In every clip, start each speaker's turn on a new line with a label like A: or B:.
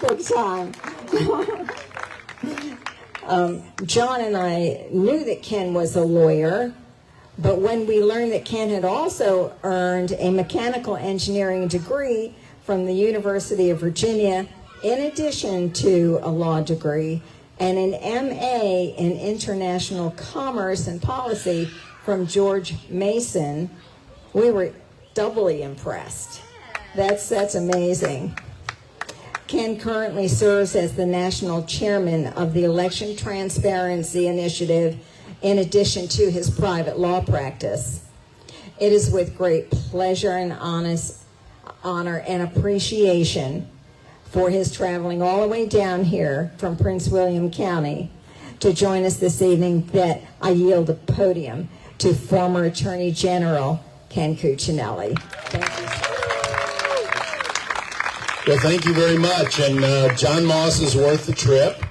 A: Big time. John and I knew that Ken was a lawyer, but when we learned that Ken had also earned a mechanical engineering degree from the University of Virginia, in addition to a law degree, and an MA in International Commerce and Policy from George Mason, we were doubly impressed. That's amazing. Ken currently serves as the national chairman of the Election Transparency Initiative, in addition to his private law practice. It is with great pleasure and honor and appreciation for his traveling all the way down here from Prince William County to join us this evening that I yield the podium to former Attorney General Ken Cuccinelli. Thank you.
B: Well, thank you very much. And John Moss is worth the trip.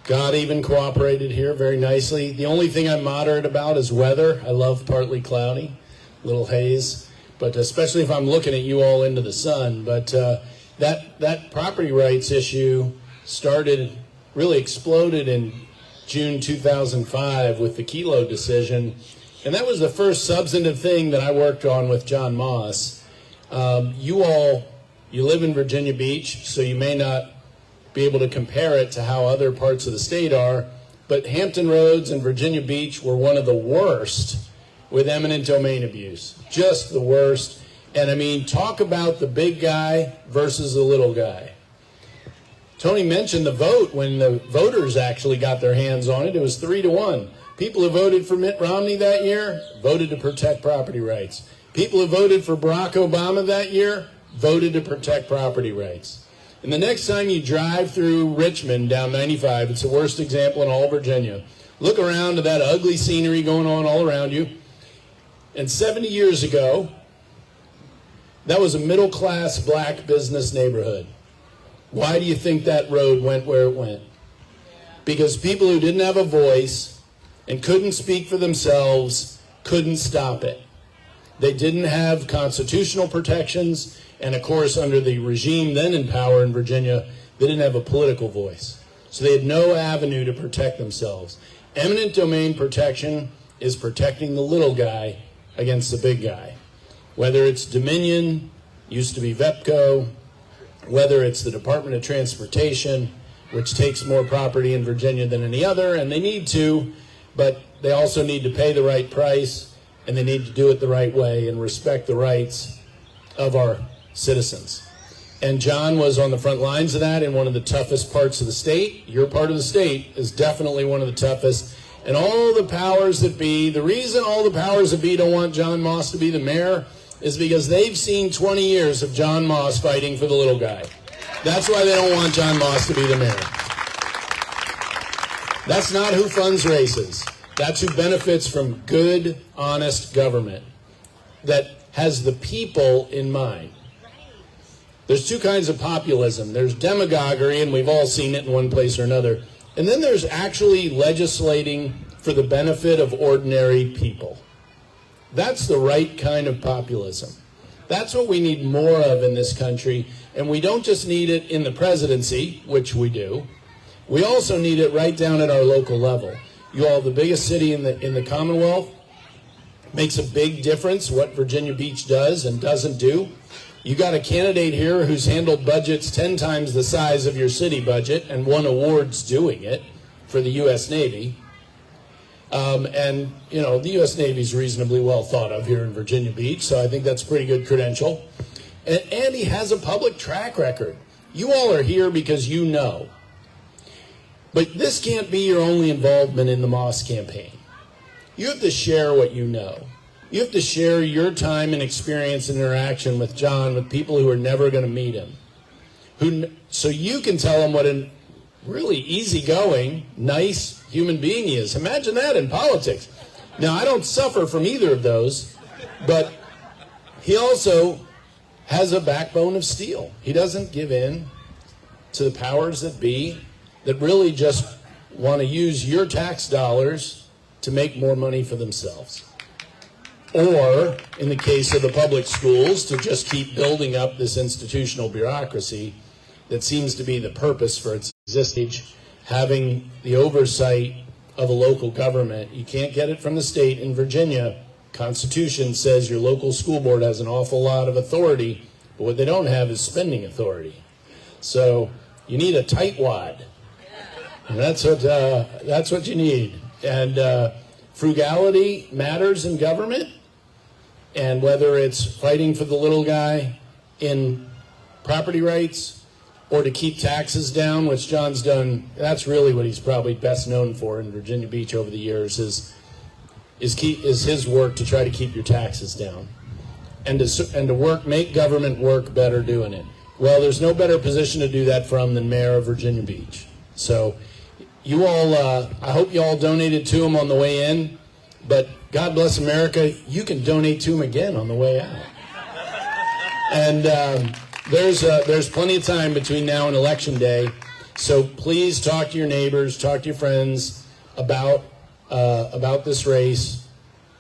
B: God even cooperated here very nicely. The only thing I'm moderate about is weather. I love partly cloudy, little haze, but especially if I'm looking at you all into the sun. But that property rights issue really exploded in June 2005 with the Kelo decision. And that was the first substantive thing that I worked on with John Moss. You live in Virginia Beach, so you may not be able to compare it to how other parts of the state are, but Hampton Roads and Virginia Beach were one of the worst with eminent domain abuse. Just the worst. And I mean, talk about the big guy versus the little guy. Tony mentioned the vote. When the voters actually got their hands on it, it was 3-1. People who voted for Mitt Romney that year voted to protect property rights. People who voted for Barack Obama that year voted to protect property rights. And the next time you drive through Richmond down 95, it's the worst example in all Virginia. Look around at that ugly scenery going on all around you. And 70 years ago, that was a middle-class black business neighborhood. Why do you think that road went where it went? Because people who didn't have a voice and couldn't speak for themselves couldn't stop it. They didn't have constitutional protections, and of course, under the regime then in power in Virginia, they didn't have a political voice. So they had no avenue to protect themselves. Eminent domain protection is protecting the little guy against the big guy. Whether it's Dominion, used to be VEPCO, whether it's the Department of Transportation, which takes more property in Virginia than any other, and they need to, but they also need to pay the right price, and they need to do it the right way and respect the rights of our citizens. And John was on the front lines of that in one of the toughest parts of the state. Your part of the state is definitely one of the toughest. And all the powers that be, the reason all the powers that be don't want John Moss to be the mayor is because they've seen 20 years of John Moss fighting for the little guy. That's why they don't want John Moss to be the mayor. That's not who funds races. That's who benefits from good, honest government that has the people in mind. There's two kinds of populism. There's demagoguery, and we've all seen it in one place or another. And then there's actually legislating for the benefit of ordinary people. That's the right kind of populism. That's what we need more of in this country. And we don't just need it in the presidency, which we do. We also need it right down at our local level. You all, the biggest city in the Commonwealth, makes a big difference what Virginia Beach does and doesn't do. You got a candidate here who's handled budgets 10 times the size of your city budget and won awards doing it for the U.S. Navy. And, you know, the U.S. Navy is reasonably well thought of here in Virginia Beach, so I think that's a pretty good credential. And he has a public track record. You all are here because you know. But this can't be your only involvement in the Moss campaign. You have to share what you know. You have to share your time and experience and interaction with John, with people who are never going to meet him. So you can tell him what a really easygoing, nice human being he is. Imagine that in politics. Now, I don't suffer from either of those, but he also has a backbone of steel. He doesn't give in to the powers that be that really just want to use your tax dollars to make more money for themselves. Or, in the case of the public schools, to just keep building up this institutional bureaucracy. that seems to be the purpose for its existence, having the oversight of a local government. You can't get it from the state. In Virginia, Constitution says your local school board has an awful lot of authority, but what they don't have is spending authority. So you need a tightwad, and that's what you need. And frugality matters in government, and whether it's fighting for the little guy in property rights or to keep taxes down, which John's done, that's really what he's probably best known for in Virginia Beach over the years, is his work to try to keep your taxes down and to make government work better doing it. Well, there's no better position to do that from than mayor of Virginia Beach. So you all, I hope you all donated to him on the way in, but God bless America, you can donate to him again on the way out. And there's plenty of time between now and Election Day, so please talk to your neighbors, talk to your friends about this race.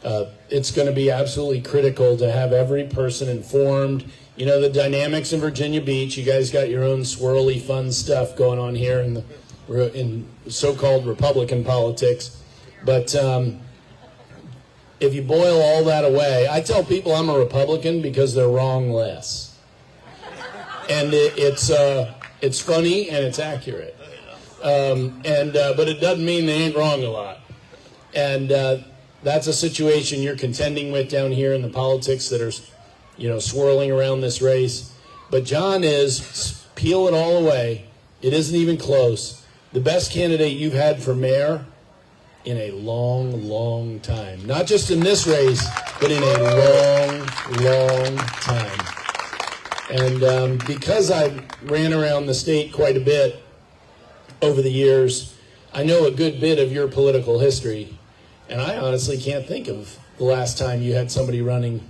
B: It's going to be absolutely critical to have every person informed. You know, the dynamics in Virginia Beach, you guys got your own swirly, fun stuff going on here in so-called Republican politics. But if you boil all that away, I tell people I'm a Republican because they're wrong less. And it's funny and it's accurate. But it doesn't mean they ain't wrong a lot. And that's a situation you're contending with down here in the politics that are, swirling around this race. But John is, peel it all away, it isn't even close, the best candidate you've had for mayor in a long, long time. Not just in this race, but in a long, long time. And because I ran around the state quite a bit over the years, I know a good bit of your political history. And I honestly can't think of the last time you had somebody running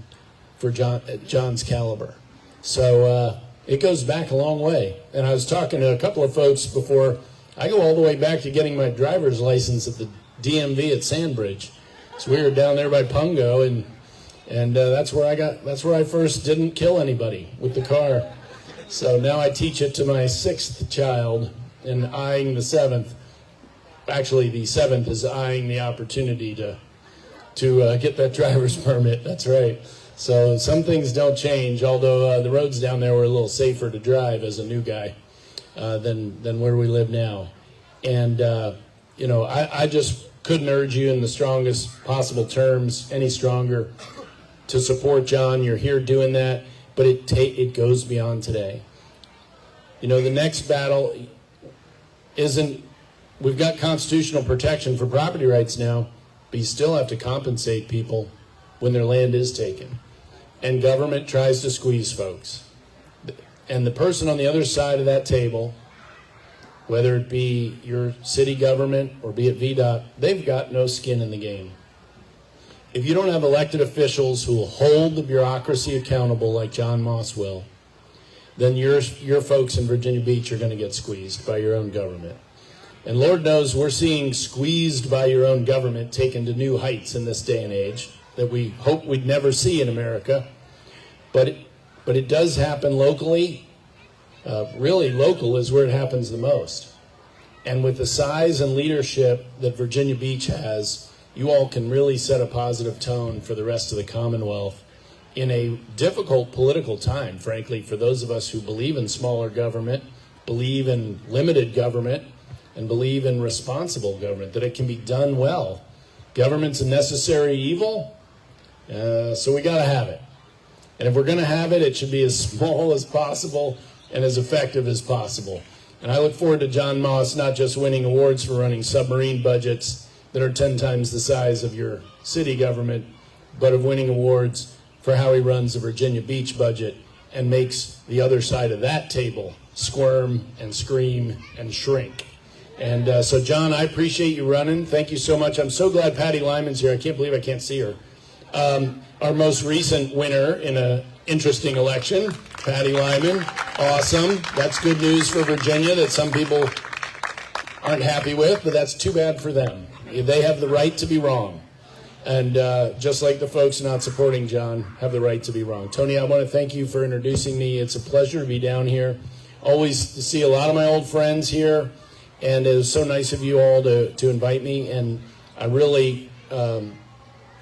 B: for John's caliber. So it goes back a long way. And I was talking to a couple of folks before. I go all the way back to getting my driver's license at the DMV at Sandbridge. So we were down there by Pungo, and that's where I first didn't kill anybody with the car. So now I teach it to my 6th child and eyeing the 7th. Actually, the 7th is eyeing the opportunity to get that driver's permit. That's right. So some things don't change, although the roads down there were a little safer to drive as a new guy than where we live now. And, I just couldn't urge you in the strongest possible terms any stronger to support John. You're here doing that, but it goes beyond today. The next battle isn't, we've got constitutional protection for property rights now, but you still have to compensate people when their land is taken. And government tries to squeeze folks. And the person on the other side of that table, whether it be your city government or be it VDOT, they've got no skin in the game. If you don't have elected officials who will hold the bureaucracy accountable like John Moss will, then your folks in Virginia Beach are going to get squeezed by your own government. And Lord knows we're seeing squeezed by your own government taken to new heights in this day and age that we hope we'd never see in America. But it does happen locally. Really, local is where it happens the most. And with the size and leadership that Virginia Beach has, you all can really set a positive tone for the rest of the Commonwealth in a difficult political time, frankly, for those of us who believe in smaller government, believe in limited government, and believe in responsible government, that it can be done well. Government's a necessary evil, so we got to have it. And if we're going to have it, it should be as small as possible and as effective as possible. And I look forward to John Moss not just winning awards for running submarine budgets that are 10 times the size of your city government, but of winning awards for how he runs the Virginia Beach budget and makes the other side of that table squirm and scream and shrink. And so, John, I appreciate you running. Thank you so much. I'm so glad Patty Lyman's here. I can't believe I can't see her. Our most recent winner in an interesting election, Patty Lyman. Awesome. That's good news for Virginia that some people aren't happy with, but that's too bad for them. They have the right to be wrong. And just like the folks not supporting John have the right to be wrong. Tony, I want to thank you for introducing me. It's a pleasure to be down here always to see a lot of my old friends here, and it was so nice of you all to invite me. And I really, I'm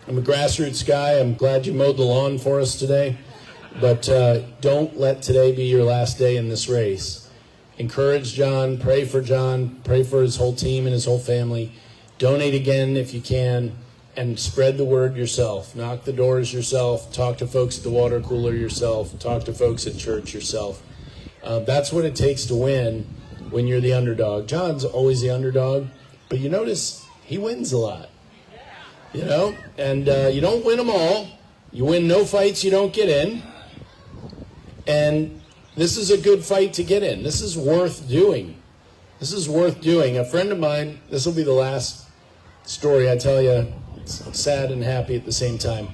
B: a grassroots guy. I'm glad you mowed the lawn for us today. But don't let today be your last day in this race. Encourage John, pray for his whole team and his whole family. Donate again if you can, and spread the word yourself. Knock the doors yourself. Talk to folks at the water cooler yourself. Talk to folks at church yourself. That's what it takes to win when you're the underdog. John's always the underdog, but you notice he wins a lot. You know, and you don't win them all. You win no fights you don't get in. And this is a good fight to get in. This is worth doing. This is worth doing. A friend of mine, this will be the last story I tell you. It's sad and happy at the same time.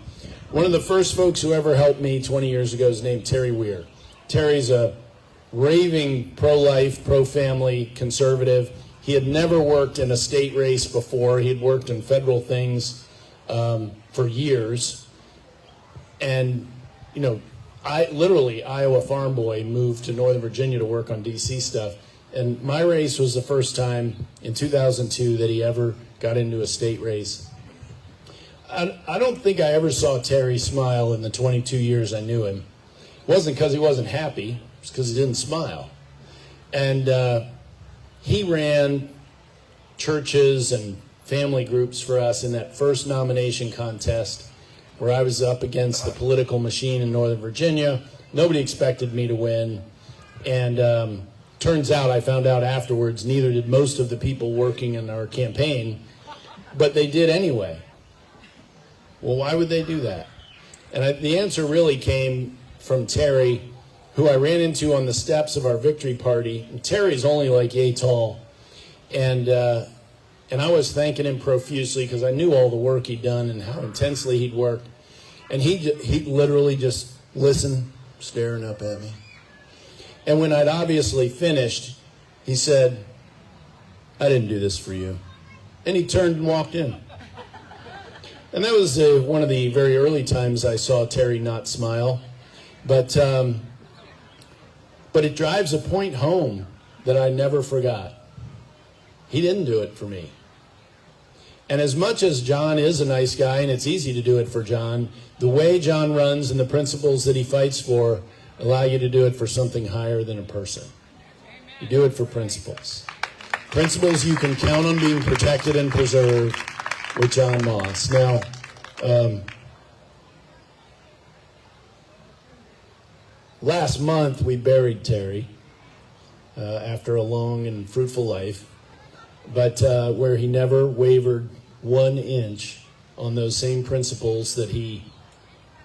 B: One of the first folks who ever helped me 20 years ago is named Terry Weir. Terry's a raving pro-life, pro-family conservative. He had never worked in a state race before. He had worked in federal things for years. And, you know, Iowa farm boy, moved to Northern Virginia to work on DC stuff. And my race was the first time in 2002 that he ever got into a state race. I don't think I ever saw Terry smile in the 22 years I knew him. It wasn't because he wasn't happy, it was because he didn't smile. And he ran churches and family groups for us in that first nomination contest where I was up against the political machine in Northern Virginia. Nobody expected me to win. And turns out, I found out afterwards, neither did most of the people working in our campaign, but they did anyway. Well, why would they do that? And the answer really came from Terry, who I ran into on the steps of our victory party. And Terry's only like yay tall. And I was thanking him profusely because I knew all the work he'd done and how intensely he'd worked. And he literally just listened, staring up at me. And when I'd obviously finished, he said, "I didn't do this for you." And he turned and walked in. And that was one of the very early times I saw Terry not smile. But it drives a point home that I never forgot. He didn't do it for me. And as much as John is a nice guy, and it's easy to do it for John, the way John runs and the principles that he fights for allow you to do it for something higher than a person. You do it for principles. Principles you can count on being protected and preserved with John Moss. Now, last month we buried Terry after a long and fruitful life, but where he never wavered 1 inch on those same principles that he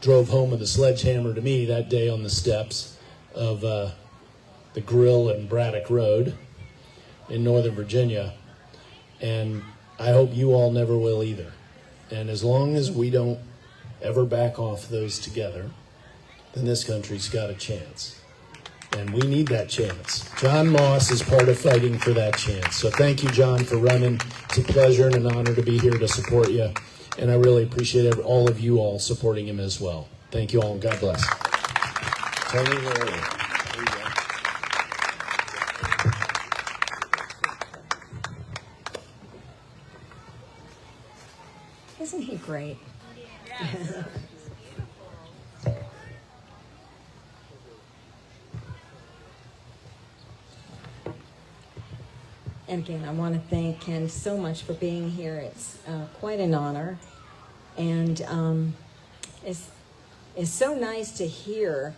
B: drove home with a sledgehammer to me that day on the steps of the Grill and Braddock Road in Northern Virginia. And I hope you all never will either. And as long as we don't ever back off those together, then this country's got a chance. And we need that chance. John Moss is part of fighting for that chance. So thank you, John, for running. It's a pleasure and an honor to be here to support you. And I really appreciate all of you all supporting him as well. Thank you all, and God bless. Tony, where are you? There you go.
A: Isn't he great?
C: Yes.
A: And again, I want to thank Ken so much for being here. It's quite an honor. And it's so nice to hear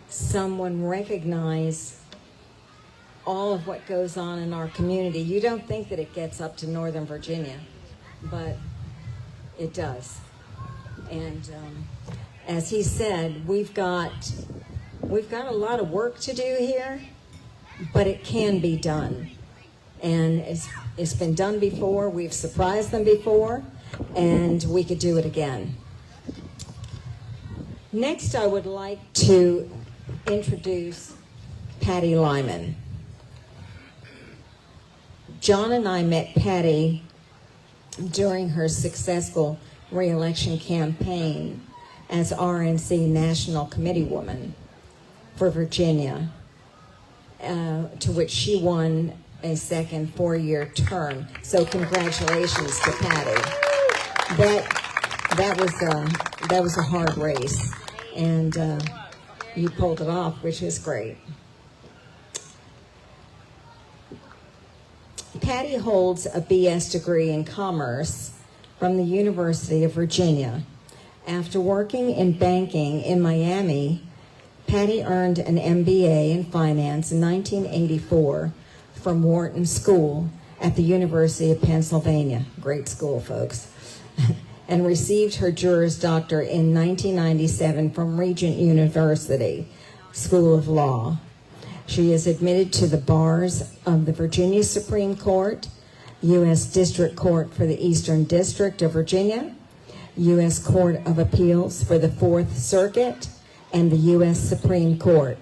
A: someone recognize all of what goes on in our community. You don't think that it gets up to Northern Virginia, but it does. And as he said, we've got a lot of work to do here, but it can be done. And it's been done before. We've surprised them before, and we could do it again. Next, I would like to introduce Patty Lyman. John and I met Patty during her successful re-election campaign as RNC National Committee Woman for Virginia. to which she won a second 4-year term. So congratulations to Patty. That was a hard race, and you pulled it off, which is great. Patty holds a BS degree in commerce from the University of Virginia. After working in banking in Miami, Patty earned an MBA in finance in 1984 from Wharton School at the University of Pennsylvania. Great school, folks. And received her Juris Doctor in 1997 from Regent University School of Law. She is admitted to the bars of the Virginia Supreme Court, U.S. District Court for the Eastern District of Virginia, U.S. Court of Appeals for the Fourth Circuit, and the U.S. Supreme Court.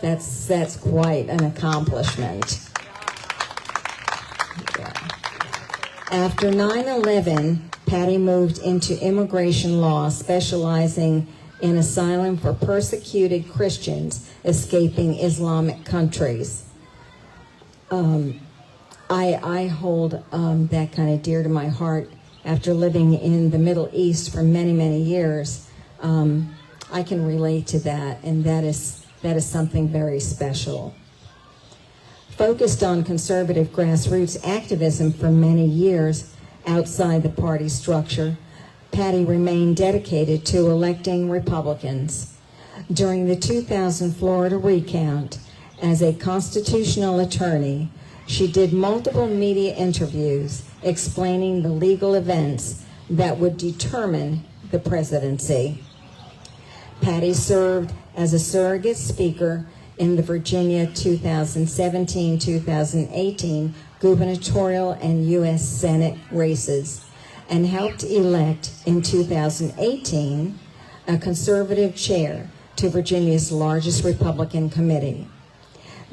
A: That's quite an accomplishment. Yeah. After 9/11, Patty moved into immigration law, specializing in asylum for persecuted Christians escaping Islamic countries. I hold that kind of dear to my heart. After living in the Middle East for many, many years, I can relate to that, and that is something very special. Focused on conservative grassroots activism for many years outside the party structure, Patty remained dedicated to electing Republicans. During the 2000 Florida recount, as a constitutional attorney, she did multiple media interviews explaining the legal events that would determine the presidency. Patty served as a surrogate speaker in the Virginia 2017-2018 gubernatorial and U.S. Senate races, and helped elect in 2018 a conservative chair to Virginia's largest Republican committee.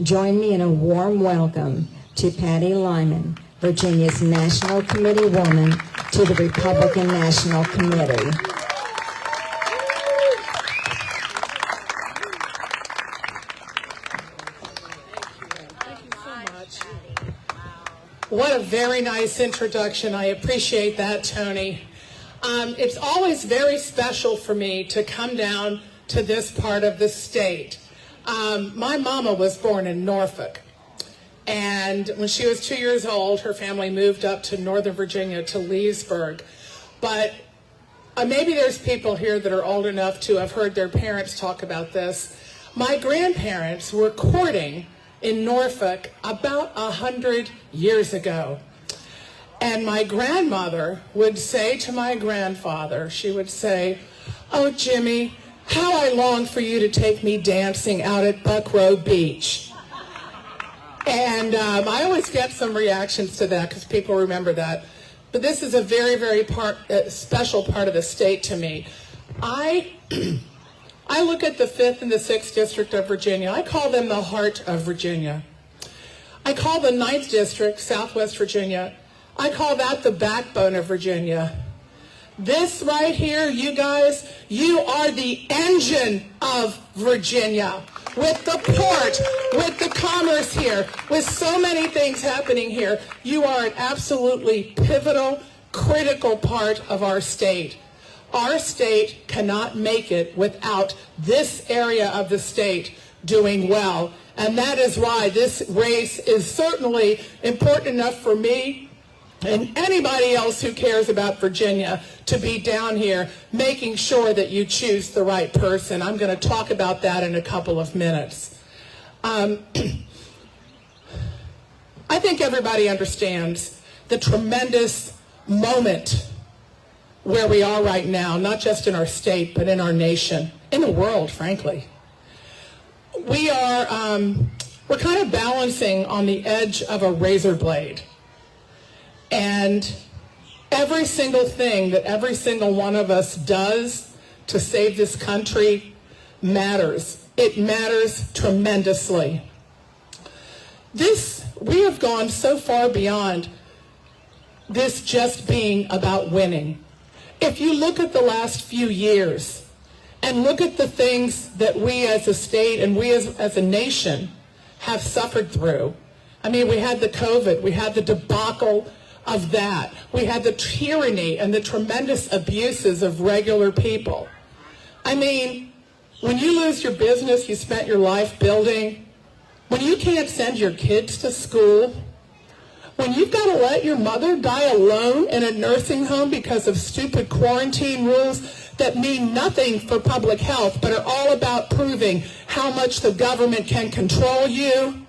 A: Join me in a warm welcome to Patty Lyman, Virginia's National Committee woman to the Republican National Committee.
C: What a very nice introduction. I appreciate that, Tony. It's always very special for me to come down to this part of the state. My mama was born in Norfolk, and when she was 2 years old, her family moved up to Northern Virginia to Leesburg. But maybe there's people here that are old enough to have heard their parents talk about this. My grandparents were courting in Norfolk about 100 years ago. And my grandmother would say to my grandfather, she would say, "Oh, Jimmy, how I long for you to take me dancing out at Buckrow Beach." And I always get some reactions to that because people remember that. But this is a very, very special part of the state to me. I look at the 5th and the 6th District of Virginia. I call them the heart of Virginia. I call the 9th District, Southwest Virginia, I call that the backbone of Virginia. This right here, you guys, you are the engine of Virginia. With the port, with the commerce here, with so many things happening here, you are an absolutely pivotal, critical part of our state. Our state cannot make it without this area of the state doing well. And that is why this race is certainly important enough for me and anybody else who cares about Virginia to be down here making sure that you choose the right person. I'm going to talk about that in a couple of minutes. I think everybody understands the tremendous moment where we are right now, not just in our state, but in our nation, in the world, frankly. We're kind of balancing on the edge of a razor blade. And every single thing that every single one of us does to save this country matters. It matters tremendously. We have gone so far beyond this just being about winning. If you look at the last few years and look at the things that we as a state and we as a nation have suffered through. I mean, we had the COVID, we had the debacle of that. We had the tyranny and the tremendous abuses of regular people. I mean, when you lose your business you spent your life building, when you can't send your kids to school, when you've got to let your mother die alone in a nursing home because of stupid quarantine rules that mean nothing for public health but are all about proving how much the government can control you,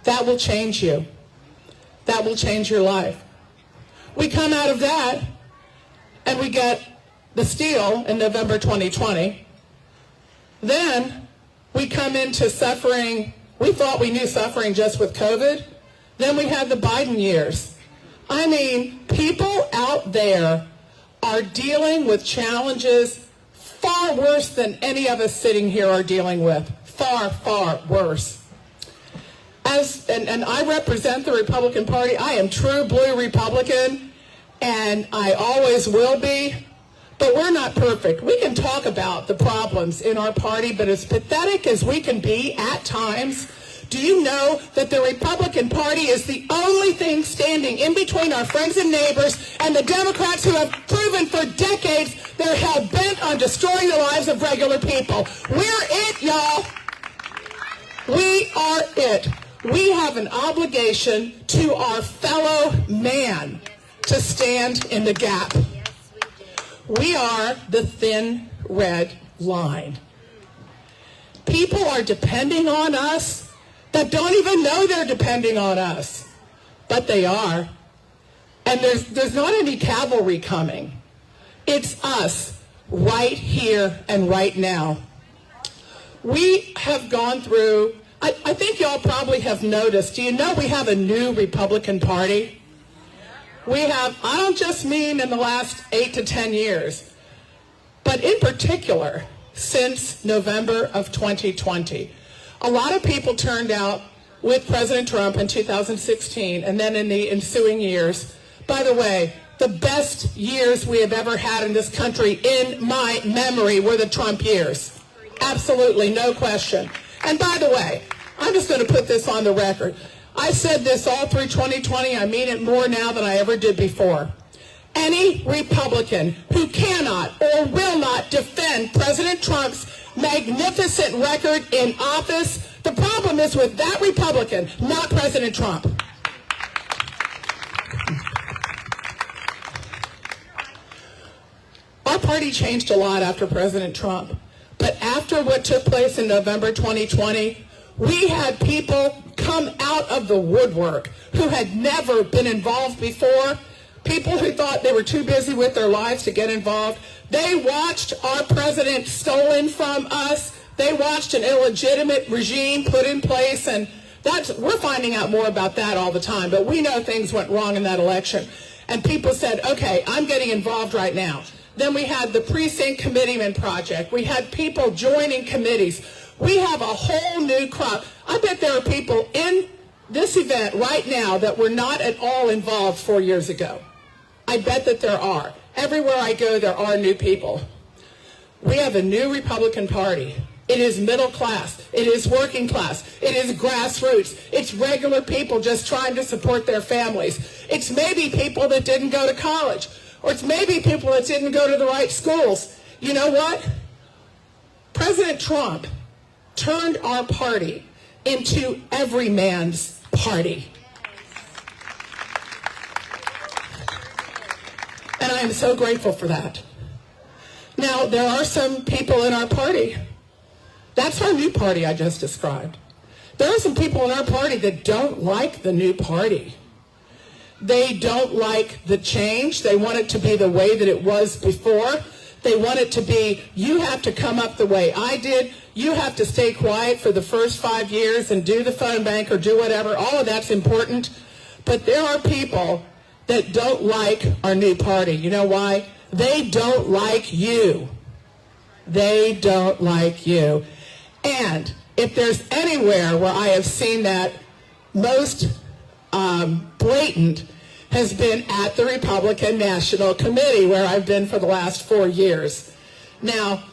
C: that will change you. That will change your life. We come out of that and we get the steal in November 2020. Then we come into suffering. We thought we knew suffering just with COVID. Then we had the Biden years. I mean, people out there are dealing with challenges far worse than any of us sitting here are dealing with. Far, far worse. And I represent the Republican Party. I am true blue Republican, and I always will be. But we're not perfect. We can talk about the problems in our party, but as pathetic as we can be at times, do you know that the Republican Party is the only thing standing in between our friends and neighbors and the Democrats who have proven for decades they're hell-bent on destroying the lives of regular people? We're it, y'all. We are it. We have an obligation to our fellow man to stand in the gap. We are the thin red line. People are depending on us that don't even know they're depending on us, but they are. And there's not any cavalry coming. It's us right here and right now. We have gone through, I think y'all probably have noticed, do you know we have a new Republican Party? We have, I don't just mean in the last 8 to 10 years, but in particular, since November of 2020. A lot of people turned out with President Trump in 2016 and then in the ensuing years. By the way, the best years we have ever had in this country in my memory were the Trump years. Absolutely, no question. And by the way, I'm just going to put this on the record. I said this all through 2020. I mean it more now than I ever did before. Any Republican who cannot or will not defend President Trump's magnificent record in office, the problem is with that Republican, not President Trump. Our party changed a lot after President Trump. But after what took place in November 2020, we had people come out of the woodwork who had never been involved before, people who thought they were too busy with their lives to get involved. They watched our president stolen from us. They watched an illegitimate regime put in place, and we're finding out more about that all the time, but we know things went wrong in that election. And people said, okay, I'm getting involved right now. Then we had the Precinct Committeeman Project. We had people joining committees. We have a whole new crop. I bet there are people in this event right now that were not at all involved 4 years ago. I bet that there are. Everywhere I go, there are new people. We have a new Republican Party. It is middle class. It is working class. It is grassroots. It's regular people just trying to support their families. It's maybe people that didn't go to college. Or it's maybe people that didn't go to the right schools. You know what? President Trump turned our party into every man's party. And I am so grateful for that. Now, there are some people in our party. That's our new party I just described. There are some people in our party that don't like the new party. They don't like the change. They want it to be the way that it was before. They want it to be, you have to come up the way I did. You have to stay quiet for the first 5 years and do the phone bank or do whatever. All of that's important. But there are people that don't like our new party. You know why? They don't like you. They don't like you. And if there's anywhere where I have seen that most blatant has been at the Republican National Committee, where I've been for the last 4 years. Now,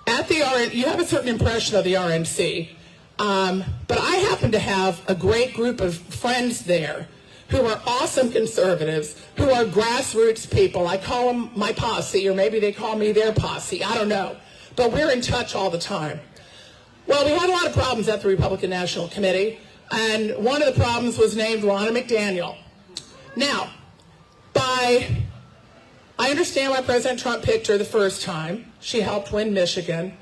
C: at the you have a certain impression of the RNC. But I happen to have a great group of friends there who are awesome conservatives, who are grassroots people. I call them my posse, or maybe they call me their posse. I don't know. But we're in touch all the time. Well, we had a lot of problems at the Republican National Committee, and one of the problems was named Ronna McDaniel. Now, I understand why President Trump picked her the first time. She helped win Michigan.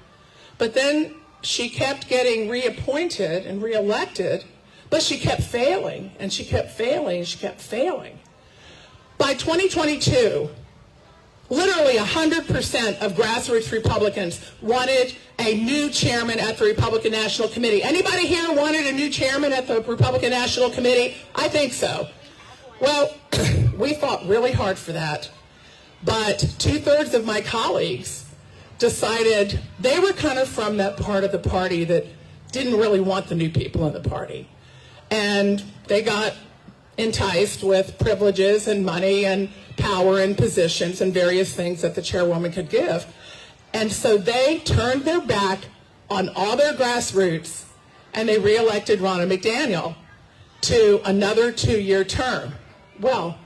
C: But then she kept getting reappointed and reelected, but she kept failing, and she kept failing, and she kept failing. By 2022, literally 100% of grassroots Republicans wanted a new chairman at the Republican National Committee. Anybody here wanted a new chairman at the Republican National Committee? I think so. Well, we fought really hard for that, but 2/3 of my colleagues decided they were kind of from that part of the party that didn't really want the new people in the party. And they got enticed with privileges and money and power and positions and various things that the chairwoman could give. And so they turned their back on all their grassroots, and they reelected Ronna McDaniel to another 2-year term. Well,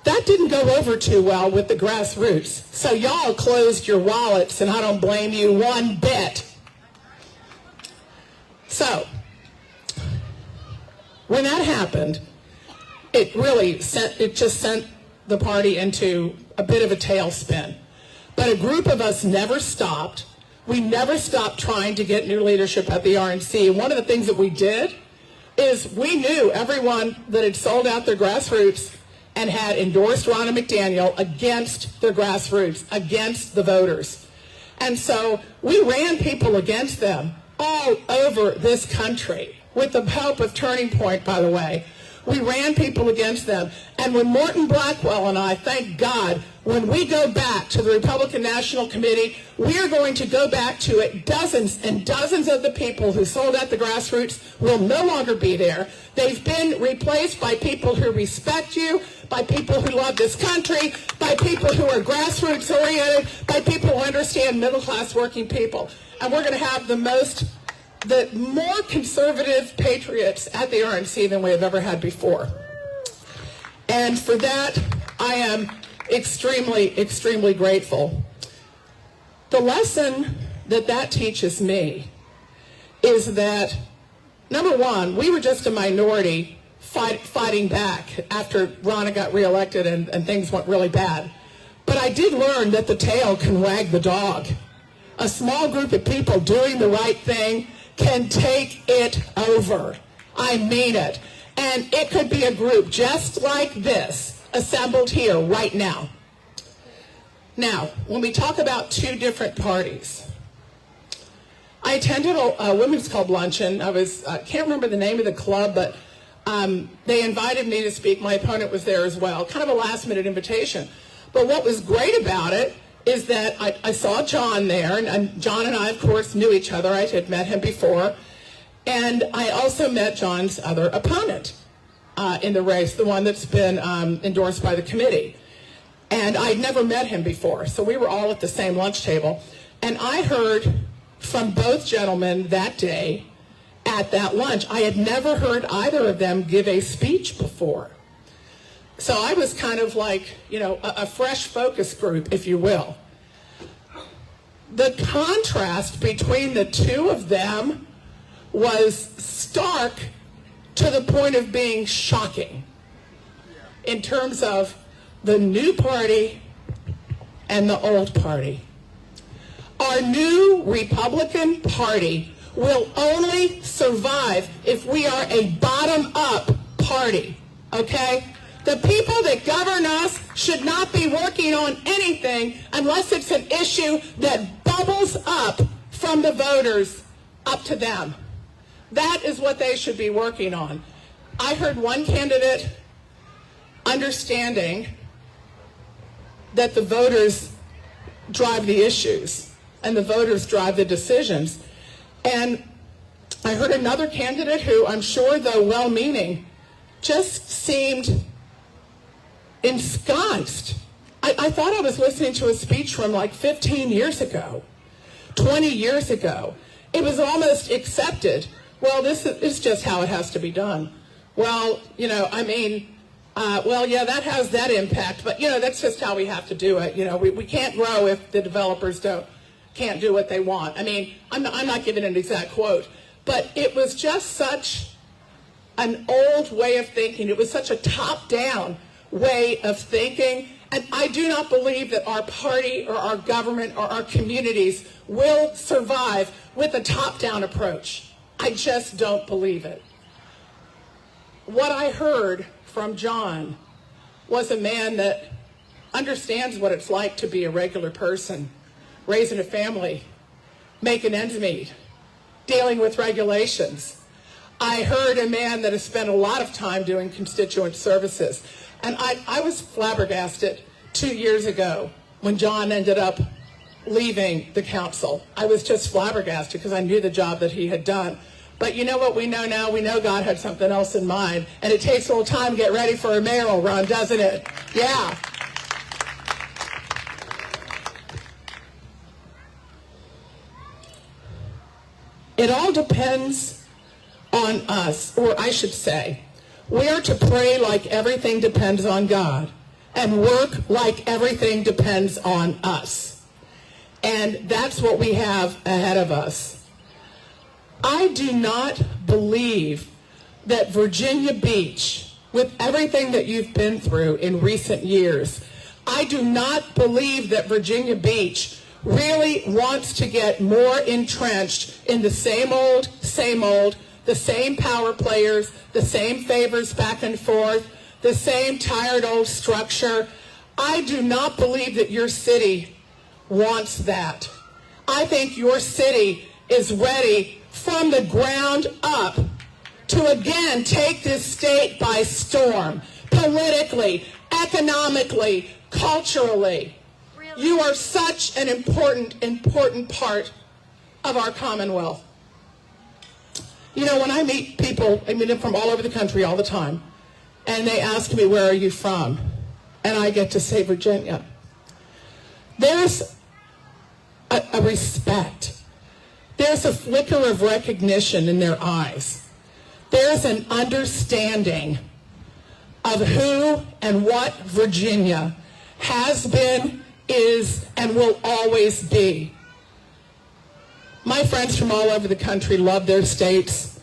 C: that didn't go over too well with the grassroots. So y'all closed your wallets, and I don't blame you one bit. So when that happened, it just sent the party into a bit of a tailspin. But a group of us never stopped. We never stopped trying to get new leadership at the RNC. One of the things that we did is we knew everyone that had sold out their grassroots and had endorsed Ronna McDaniel against their grassroots, against the voters. And so we ran people against them all over this country, with the help of Turning Point, by the way. We ran people against them. And when Morton Blackwell and I, thank God, when we go back to the Republican National Committee, we are going to go back to it. Dozens and dozens of the people who sold out the grassroots will no longer be there. They've been replaced by people who respect you, by people who love this country, by people who are grassroots oriented, by people who understand middle-class working people. And we're going to have the more conservative patriots at the RNC than we have ever had before. And for that, I am extremely, extremely grateful. The lesson that teaches me is that, number one, we were just a minority fighting back after Ronna got reelected and things went really bad. But I did learn that the tail can wag the dog. A small group of people doing the right thing can take it over. I mean it. And it could be a group just like this, assembled here right now. Now, when we talk about two different parties, I attended a women's club luncheon. I can't remember the name of the club, but they invited me to speak. My opponent was there as well, kind of a last-minute invitation. But what was great about it is that I saw John there, and John and I, of course, knew each other. I had met him before. And I also met John's other opponent in the race, the one that's been endorsed by the committee. And I'd never met him before, so we were all at the same lunch table. And I heard from both gentlemen that day at that lunch. I had never heard either of them give a speech before. So I was kind of like, a fresh focus group, if you will. The contrast between the two of them was stark to the point of being shocking in terms of the new party and the old party. Our new Republican Party will only survive if we are a bottom-up party, okay? The people that govern us should not be working on anything unless it's an issue that bubbles up from the voters up to them. That is what they should be working on. I heard one candidate understanding that the voters drive the issues and the voters drive the decisions. And I heard another candidate who, I'm sure, though well-meaning, just seemed ensconced. I thought I was listening to a speech from like 15 years ago, 20 years ago, it was almost accepted. Well, this is just how it has to be done. Well, well, yeah, that has that impact, but, that's just how we have to do it. We can't grow if the developers can't do what they want. I mean, I'm not giving an exact quote, but it was just such an old way of thinking. It was such a top-down way of thinking, and I do not believe that our party or our government or our communities will survive with a top-down approach. I just don't believe it. What I heard from John was a man that understands what it's like to be a regular person, raising a family, making ends meet, dealing with regulations. I heard a man that has spent a lot of time doing constituent services. And I was flabbergasted 2 years ago when John ended up leaving the council. I was just flabbergasted because I knew the job that he had done. But you know what we know now? We know God had something else in mind. And it takes a little time to get ready for a mayoral run, doesn't it? Yeah. It all depends on us, or I should say, we are to pray like everything depends on God and work like everything depends on us. And that's what we have ahead of us. I do not believe that Virginia Beach, with everything that you've been through in recent years, I do not believe that Virginia Beach really wants to get more entrenched in the same old, the same power players, the same favors back and forth, the same tired old structure. I do not believe that your city wants that. I think your city is ready from the ground up to again take this state by storm, politically, economically, culturally. Really? You are such an important part of our Commonwealth. When I meet people, I meet them from all over the country all the time, and they ask me, where are you from? And I get to say Virginia. There's a respect. There's a flicker of recognition in their eyes. There's an understanding of who and what Virginia has been, is, and will always be. My friends from all over the country love their states.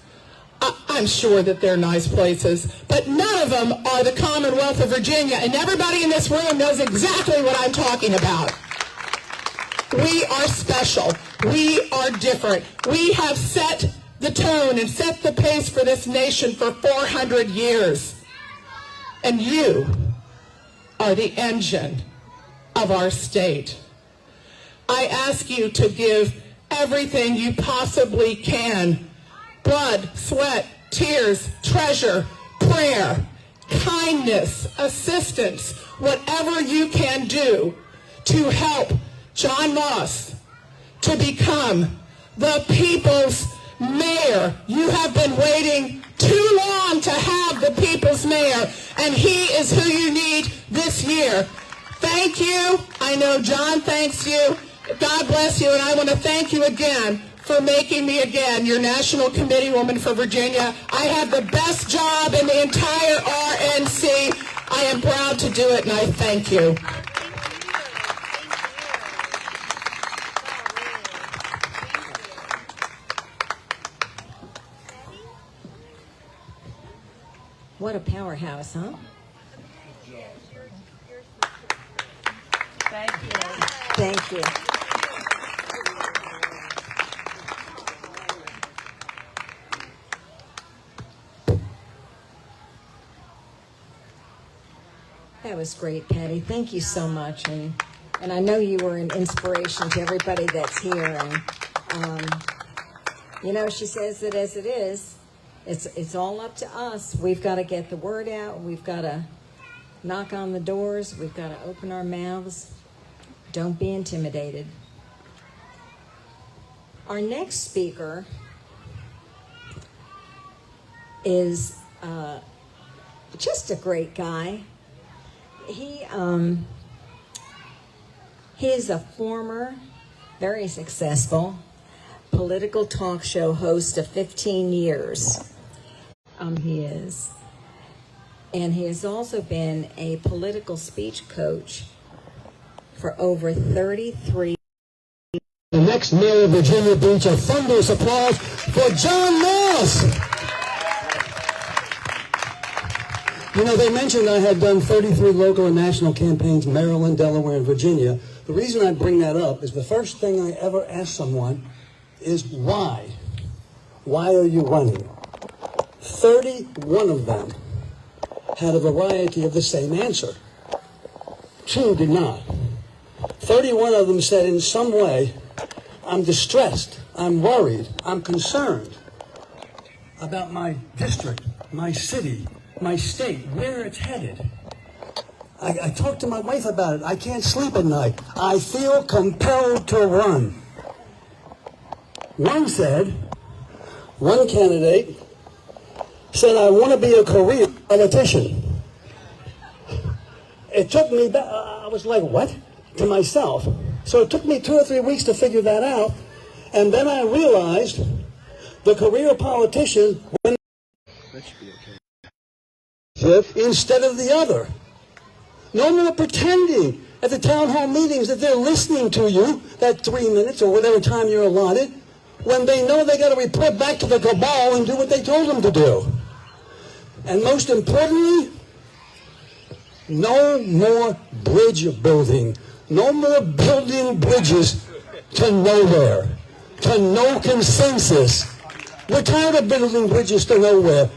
C: I'm sure that they're nice places, but none of them are the Commonwealth of Virginia, and everybody in this room knows exactly what I'm talking about. We are special. We are different. We have set the tone and set the pace for this nation for 400 years. And you are the engine of our state. I ask you to give everything you possibly can. Blood, sweat, tears, treasure, prayer, kindness, assistance, whatever you can do to help John Moss to become the people's mayor. You have been waiting too long to have the people's mayor, and he is who you need this year. Thank you. I know John thanks you. God bless you, and I want to thank you again for making me again your National Committee Woman for Virginia. I have the best job in the entire RNC. I am proud to do it, and I thank you.
A: What a powerhouse, huh?
D: Thank you.
A: Thank you. That was great, Patty. Thank you so much. And I know you were an inspiration to everybody that's here. And, she says that as it is, it's all up to us. We've got to get the word out. We've got to knock on the doors. We've got to open our mouths. Don't be intimidated. Our next speaker is just a great guy. He is a former, very successful political talk show host of 15 years. He is. And he has also been a political speech coach for over 33 years.
D: The next mayor of Virginia Beach, a thunderous applause for John Moss. You know, they mentioned I had done 33 local and national campaigns, Maryland, Delaware, and Virginia. The reason I bring that up is the first thing I ever ask someone is why? Why are you running? 31 of them had a variety of the same answer. 2 did not. 31 of them said in some way, I'm distressed, I'm worried, I'm concerned about my district, my city, my state, where it's headed. I talked to my wife about it. I can't sleep at night. I feel compelled to run. One candidate said, I want to be a career politician. It took me back, I was like, what? To myself. So it took me 2 or 3 weeks to figure that out. And then I realized the career politician went instead of the other. No more pretending at the town hall meetings that they're listening to you, that 3 minutes or whatever time you're allotted, when they know they got to report back to the cabal and do what they told them to do. And most importantly, no more bridge building. No more building bridges to nowhere, to no consensus. We're tired of building bridges to nowhere.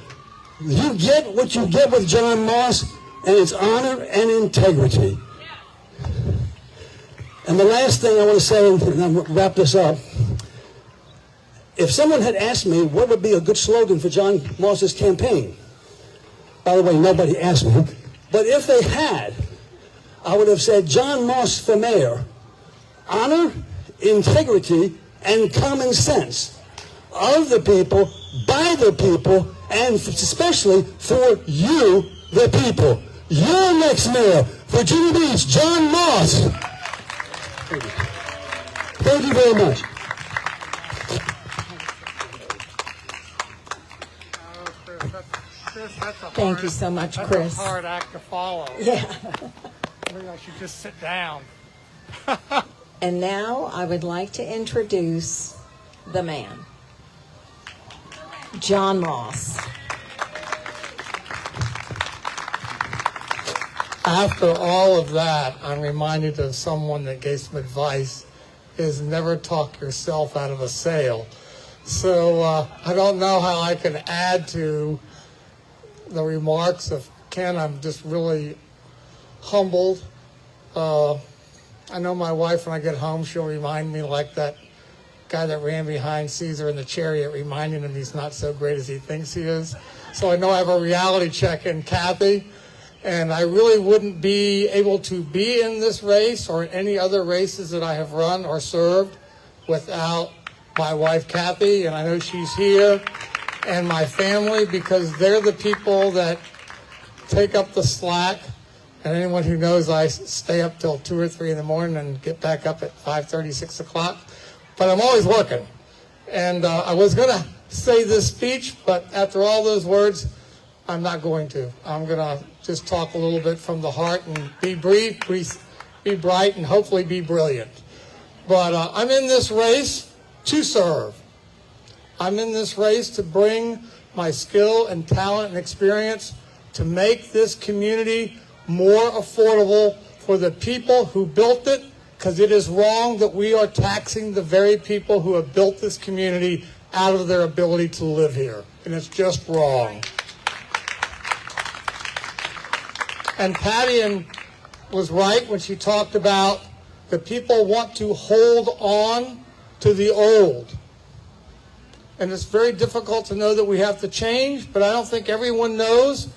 D: You get what you get with John Moss, and it's honor and integrity. And the last thing I want to say, and I'll wrap this up, if someone had asked me what would be a good slogan for John Moss's campaign, by the way, nobody asked me, but if they had, I would have said John Moss for mayor. Honor, integrity, and common sense of the people, by the people, and especially for you, the people. Your next mayor, Virginia Beach, John Moss. Thank you very much.
A: Thank you so much, Chris.
E: That's a hard act to follow.
A: Yeah.
E: Maybe I should just sit down.
A: And now I would like to introduce the man, John Moss.
E: After all of that, I'm reminded of someone that gave some advice, is never talk yourself out of a sale. So I don't know how I can add to the remarks of Ken. I'm just really humbled. I know my wife, when I get home, she'll remind me like that guy that ran behind Caesar in the chariot, reminding him he's not so great as he thinks he is. So I know I have a reality check in Kathy, and I really wouldn't be able to be in this race or any other races that I have run or served without my wife Kathy, and I know she's here, and my family, because they're the people that take up the slack. And anyone who knows, I stay up till 2 or 3 in the morning and get back up at 5:30, 6 o'clock. But I'm always working. And I was going to say this speech, but after all those words, I'm not going to. I'm going to just talk a little bit from the heart and be brief, be bright, and hopefully be brilliant. But I'm in this race to serve. I'm in this race to bring my skill and talent and experience to make this community more affordable for the people who built it, because it is wrong that we are taxing the very people who have built this community out of their ability to live here. And it's just wrong. And Patty was right when she talked about the people want to hold on to the old. And it's very difficult to know that we have to change, but I don't think everyone knows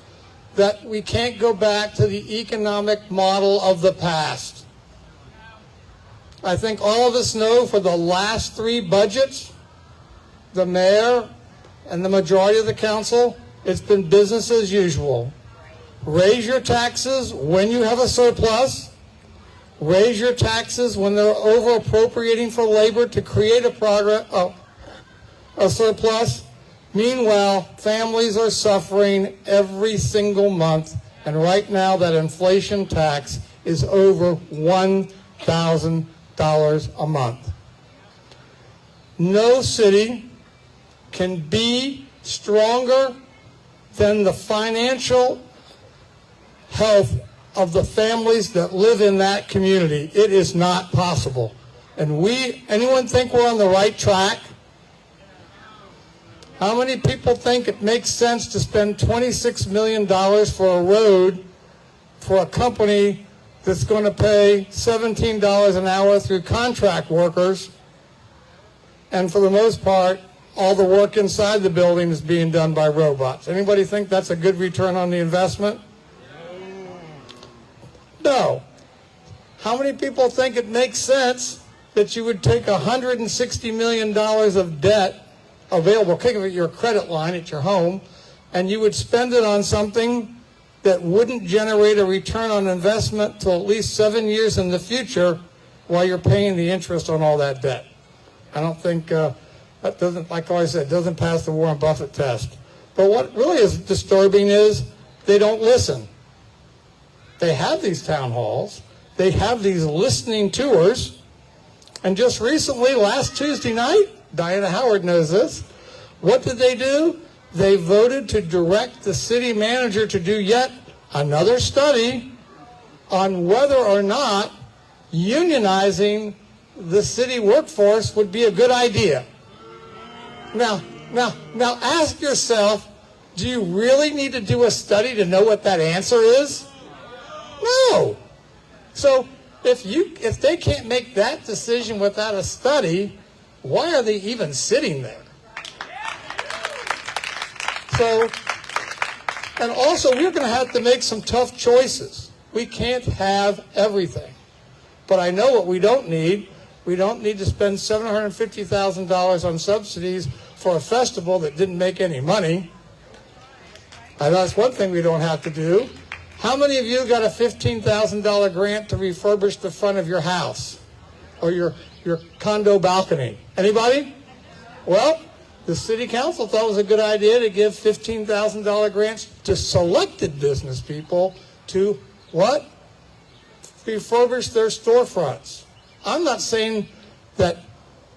E: that we can't go back to the economic model of the past. I think all of us know for the last 3 budgets, the mayor and the majority of the council, it's been business as usual. Raise your taxes when you have a surplus. Raise your taxes when they're over appropriating for labor to create a a surplus. Meanwhile, families are suffering every single month, and right now that inflation tax is over $1,000 a month. No city can be stronger than the financial health of the families that live in that community. It is not possible. And anyone think we're on the right track? How many people think it makes sense to spend $26 million for a road for a company that's going to pay $17 an hour through contract workers, and for the most part, all the work inside the building is being done by robots? Anybody think that's a good return on the investment? No. How many people think it makes sense that you would take $160 million of debt available, think of it, your credit line at your home, and you would spend it on something that wouldn't generate a return on investment till at least 7 years in the future while you're paying the interest on all that debt? I don't think that doesn't, like I said, doesn't pass the Warren Buffett test. But what really is disturbing is they don't listen. They have these town halls. They have these listening tours. And just recently, last Tuesday night, Diana Howard knows this, what did they do? They voted to direct the city manager to do yet another study on whether or not unionizing the city workforce would be a good idea. Now ask yourself, do you really need to do a study to know what that answer is? No. So if they can't make that decision without a study, why are they even sitting there? So, and also we're going to have to make some tough choices. We can't have everything. But I know what we don't need. We don't need to spend $750,000 on subsidies for a festival that didn't make any money. And that's one thing we don't have to do. How many of you got a $15,000 grant to refurbish the front of your house or your condo balcony? Anybody? Well, the city council thought it was a good idea to give $15,000 grants to selected business people to what? Refurbish their storefronts. I'm not saying that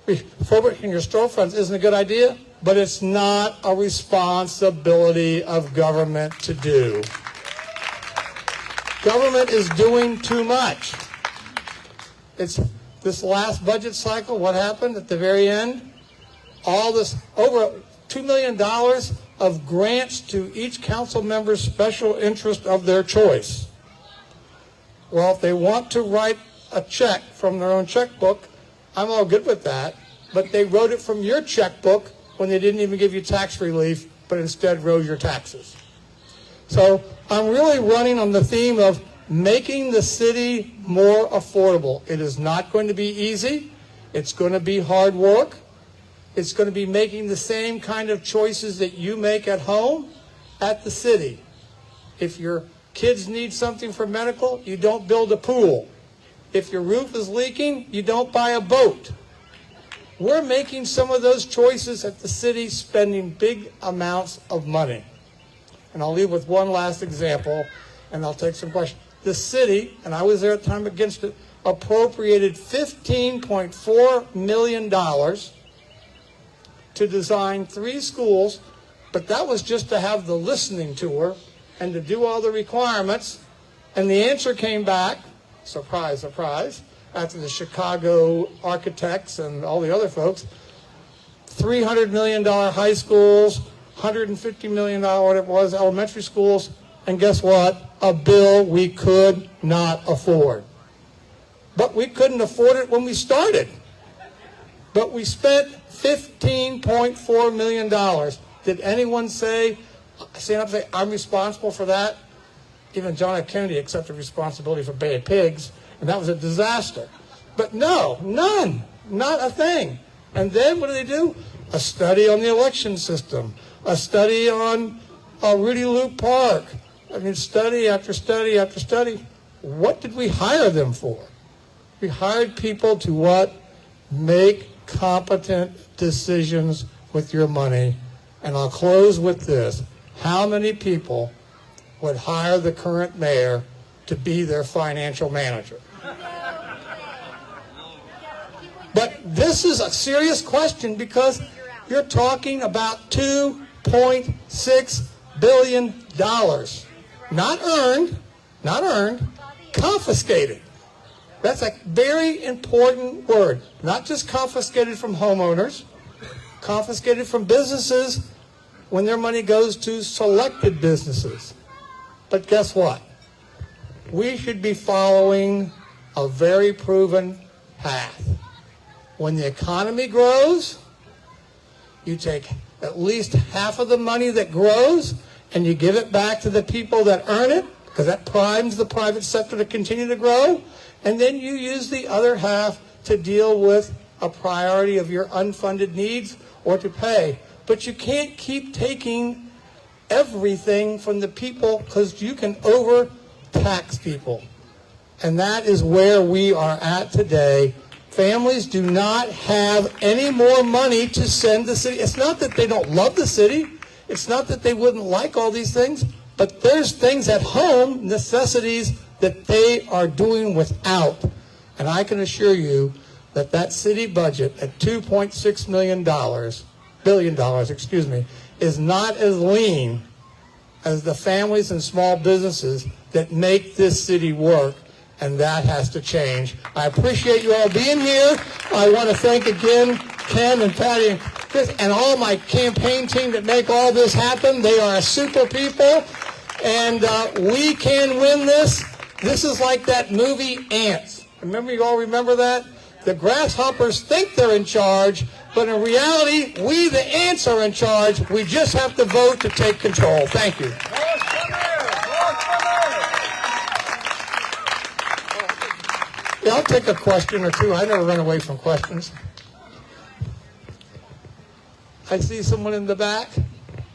E: refurbishing your storefronts isn't a good idea, but it's not a responsibility of government to do. Government is doing too much. It's this last budget cycle, what happened at the very end? All this, over $2 million of grants to each council member's special interest of their choice. Well, if they want to write a check from their own checkbook, I'm all good with that, but they wrote it from your checkbook when they didn't even give you tax relief, but instead wrote your taxes. So I'm really running on the theme of making the city more affordable. It is not going to be easy. It's going to be hard work. It's going to be making the same kind of choices that you make at home at the city. If your kids need something for medical, you don't build a pool. If your roof is leaking, you don't buy a boat. We're making some of those choices at the city, spending big amounts of money. And I'll leave with one last example, and I'll take some questions. The city, and I was there at the time against it, appropriated $15.4 million to design 3 schools, but that was just to have the listening tour and to do all the requirements. And the answer came back, surprise, surprise, after the Chicago architects and all the other folks, $300 million high schools, $150 million, what it was, elementary schools, and guess what? A bill we could not afford. But we couldn't afford it when we started. But we spent $15.4 million. Did anyone stand up and say, I'm responsible for that? Even John F. Kennedy accepted responsibility for Bay of Pigs, and that was a disaster. But no, none, not a thing. And then what do they do? A study on the election system, a study on Rudy Luke Park. I mean, study after study after study. What did we hire them for? We hired people to what? Make competent decisions with your money. And I'll close with this. How many people would hire the current mayor to be their financial manager? But this is a serious question because you're talking about $2.6 billion. Not earned, confiscated. That's a very important word. Not just confiscated from homeowners, confiscated from businesses when their money goes to selected businesses. But guess what? We should be following a very proven path. When the economy grows, you take at least half of the money that grows and you give it back to the people that earn it, because that primes the private sector to continue to grow, and then you use the other half to deal with a priority of your unfunded needs or to pay. But you can't keep taking everything from the people because you can overtax people. And that is where we are at today. Families do not have any more money to send the city. It's not that they don't love the city. It's not that they wouldn't like all these things, but there's things at home, necessities that they are doing without. And I can assure you that that city budget at $2.6 billion, is not as lean as the families and small businesses that make this city work. And that has to change. I appreciate you all being here. I want to thank again Ken and Patty and Chris and all my campaign team that make all this happen. They are super people, and we can win this. This is like that movie Ants. Remember, you all remember that? The grasshoppers think they're in charge, but in reality, we the ants are in charge. We just have to vote to take control. Thank you. Yeah, I'll take a question or two. I never run away from questions. I see someone in the back.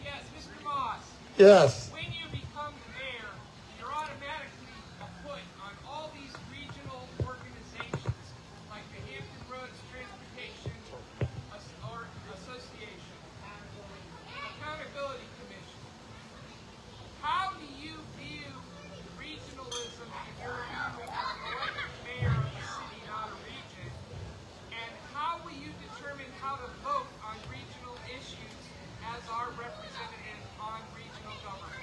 F: Yes, Mr. Moss.
E: Yes.
F: When you become the mayor, you're automatically put on all these regional organizations like the Hampton Roads Transportation Association, Accountability Commission. How do you view regionalism if you're elected mayor of a city, not a region? And how will you determine how to vote on regional issues as our representative on regional government?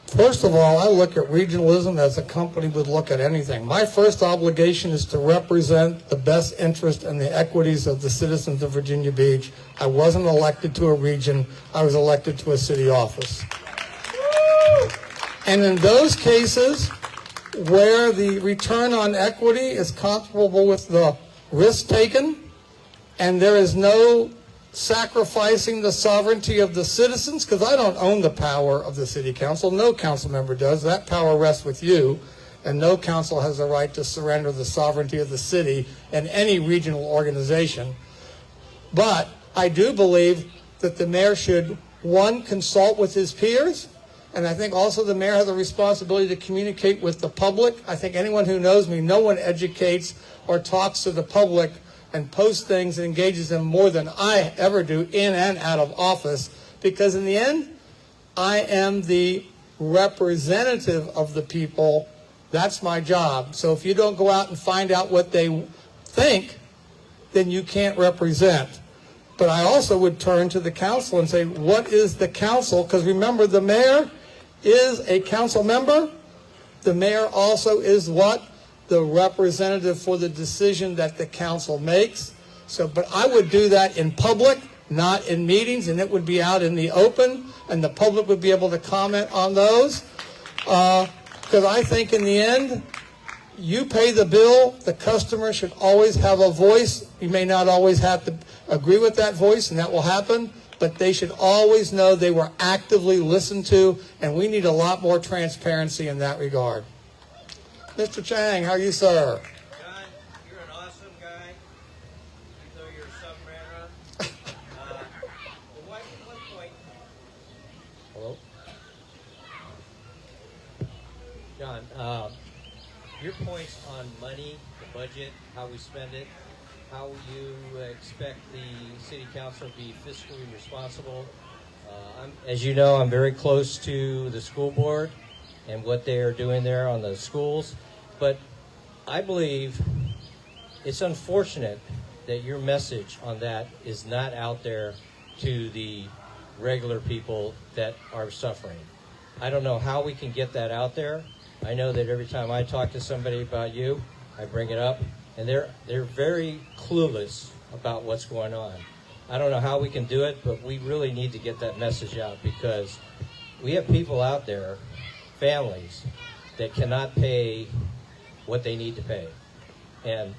E: First of all, I look at regionalism as a company would look at anything. My first obligation is to represent the best interest and the equities of the citizens of Virginia Beach. I wasn't elected to a region. I was elected to a city office. And in those cases where the return on equity is comparable with the risk taken, and there is no sacrificing the sovereignty of the citizens, because I don't own the power of the city council. No council member does. That power rests with you, and no council has the right to surrender the sovereignty of the city in any regional organization. But I do believe that the mayor should, one, consult with his peers, and I think also the mayor has a responsibility to communicate with the public. I think anyone who knows me, no one educates or talks to the public and posts things and engages them more than I ever do in and out of office, because in the end, I am the representative of the people. That's my job. So if you don't go out and find out what they think, then you can't represent. But I also would turn to the council and say, what is the council? Because remember, the mayor is a council member. The mayor also is what? The representative for the decision that the council makes. So, but I would do that in public, not in meetings, and it would be out in the open, and the public would be able to comment on those. Because I think in the end, you pay the bill, the customer should always have a voice. You may not always have to agree with that voice, and that will happen, but they should always know they were actively listened to, and we need a lot more transparency in that regard. Mr. Chang, how are you, sir?
G: John, you're an awesome guy, even though you're a submariner. One point. Hello? John, your points on money, the budget, how we spend it, how will you expect the city council to be fiscally responsible? As you know, I'm very close to the school board and what they are doing there on the schools, but I believe it's unfortunate that your message on that is not out there to the regular people that are suffering. I don't know how we can get that out there. I know that every time I talk to somebody about you, I bring it up, and they're very clueless about what's going on. I don't know how we can do it, but we really need to get that message out, because we have people out there, families, that cannot pay what they need to pay. And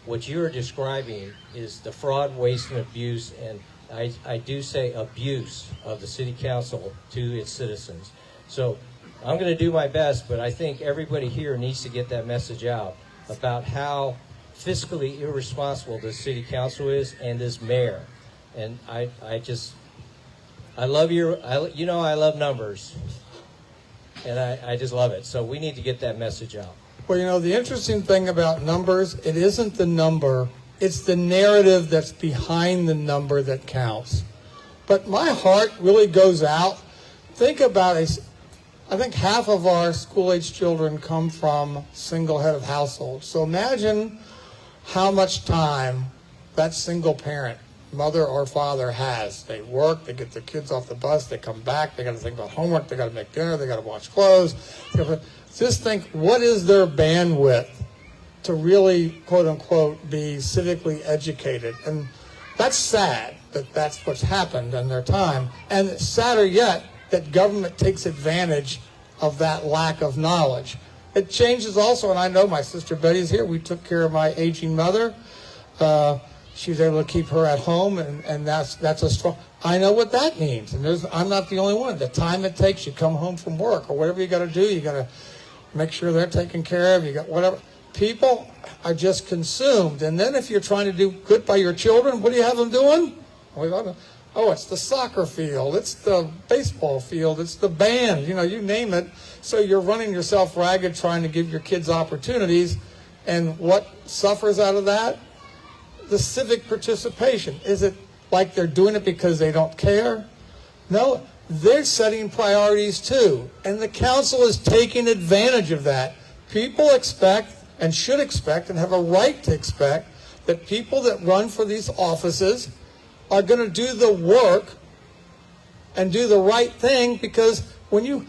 G: what you're describing is the fraud, waste, and abuse, and I do say abuse of the city council to its citizens. So I'm going to do my best, but I think everybody here needs to get that message out about how fiscally irresponsible this city council is and this mayor. And I love I love numbers, and I just love it. So we need to get that message out.
E: Well, the interesting thing about numbers, it isn't the number, it's the narrative that's behind the number that counts. But my heart really goes out. Think about it. I think half of our school-age children come from single-headed households. So imagine how much time that single parent, mother or father, has. They work, they get their kids off the bus, they come back, they got to think about homework, they got to make dinner, they got to wash clothes. Just think, what is their bandwidth to really, quote unquote, be civically educated? And that's sad that that's what's happened in their time. And it's sadder yet that government takes advantage of that lack of knowledge. It changes also, and I know my sister Betty's here. We took care of my aging mother. She was able to keep her at home, and that's a strong. I know what that means, and I'm not the only one. The time it takes, you come home from work or whatever you got to do, you got to make sure they're taken care of. You got whatever. People are just consumed, and then if you're trying to do good by your children, what do you have them doing? Oh, it's the soccer field, it's the baseball field, it's the band, you name it. So you're running yourself ragged trying to give your kids opportunities, and what suffers out of that? The civic participation. Is it like they're doing it because they don't care? No, they're setting priorities too, and the council is taking advantage of that. People expect and should expect and have a right to expect that people that run for these offices are going to do the work and do the right thing, because when you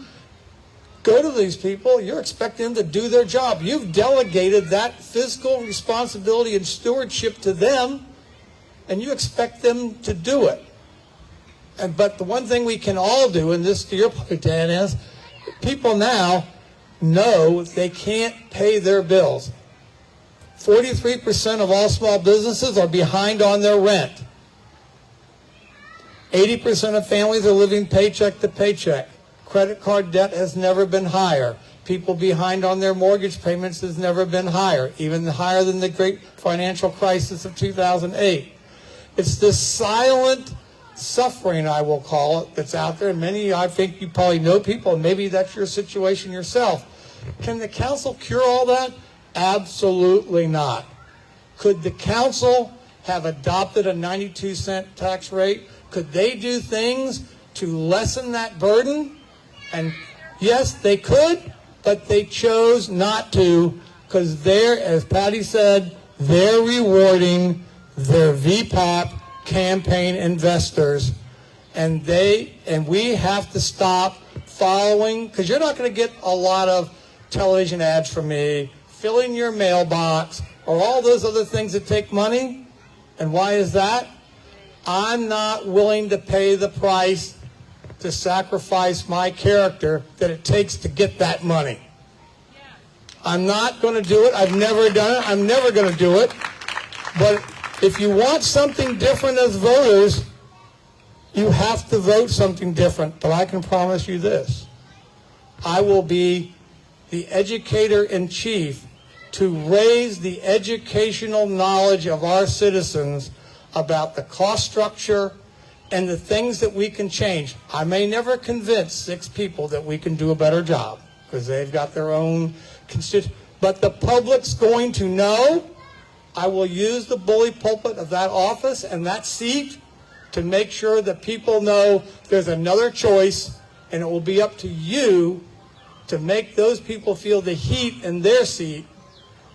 E: go to these people, you're expecting them to do their job. You've delegated that fiscal responsibility and stewardship to them, and you expect them to do it. But the one thing we can all do, and this to your point, Dan, is people now know they can't pay their bills. 43% of all small businesses are behind on their rent. 80% of families are living paycheck to paycheck. Credit card debt has never been higher. People behind on their mortgage payments has never been higher, even higher than the great financial crisis of 2008. It's this silent suffering, I will call it, that's out there. And many, I think you probably know people, and maybe that's your situation yourself. Can the council cure all that? Absolutely not. Could the council have adopted a 92-cent tax rate? Could they do things to lessen that burden? And yes, they could, but they chose not to, because they're, as Patty said, they're rewarding their VPAP campaign investors, and we have to stop following, because you're not going to get a lot of television ads from me, filling your mailbox, or all those other things that take money. And why is that? I'm not willing to pay the price to sacrifice my character that it takes to get that money. I'm not going to do it. I've never done it. I'm never going to do it. But if you want something different as voters, you have to vote something different. But I can promise you this. I will be the educator-in-chief to raise the educational knowledge of our citizens about the cost structure and the things that we can change. I may never convince 6 people that we can do a better job, because they've got their own constituents. But the public's going to know. I will use the bully pulpit of that office and that seat to make sure that people know there's another choice, and it will be up to you to make those people feel the heat in their seat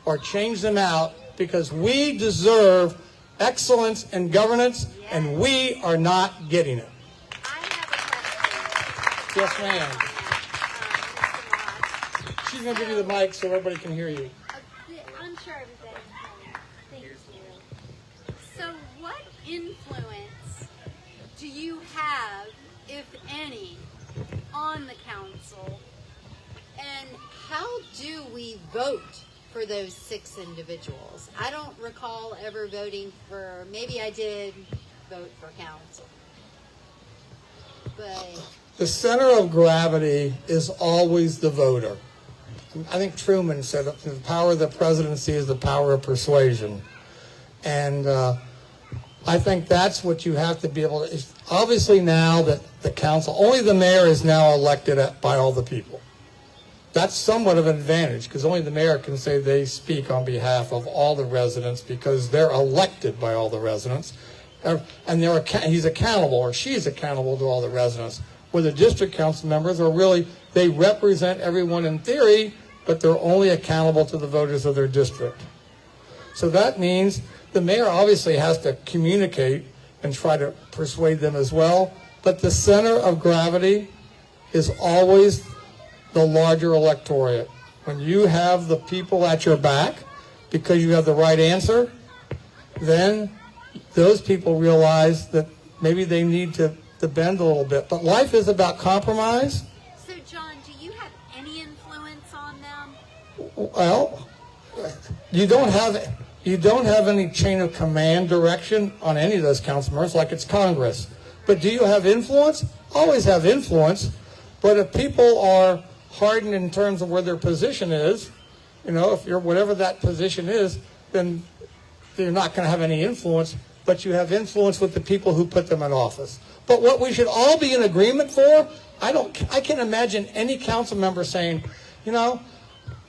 E: or change them out, because we deserve excellence in governance, and we are not getting it.
H: I have a question.
E: Yes, ma'am.
H: Mr. Moss.
E: She's going to give you the mic so everybody can hear you.
H: I'm sure everybody can. Thank you. So what influence do you have, if any, on the council? And how do we vote for those 6 individuals? I don't recall ever voting for, maybe I did vote for council. But
E: The center of gravity is always the voter. I think Truman said the power of the presidency is the power of persuasion. And I think that's what you have to be able to. Obviously now that the council, only the mayor is now elected by all the people. That's somewhat of an advantage, because only the mayor can say they speak on behalf of all the residents, because they're elected by all the residents. And he's accountable, or she's accountable to all the residents. Where the district council members are really, they represent everyone in theory, but they're only accountable to the voters of their district. So that means the mayor obviously has to communicate and try to persuade them as well. But the center of gravity is always the larger electorate. When you have the people at your back because you have the right answer, then those people realize that maybe they need to bend a little bit. But life is about compromise.
H: so, John, do you have any influence on them?
E: Well, you don't have any chain of command direction on any of those council members like it's Congress. But do you have influence? Always have influence. But if people are hardened in terms of where their position is, if you're whatever that position is, then you're not going to have any influence, but you have influence with the people who put them in office. But what we should all be in agreement for, I can't imagine any council member saying, because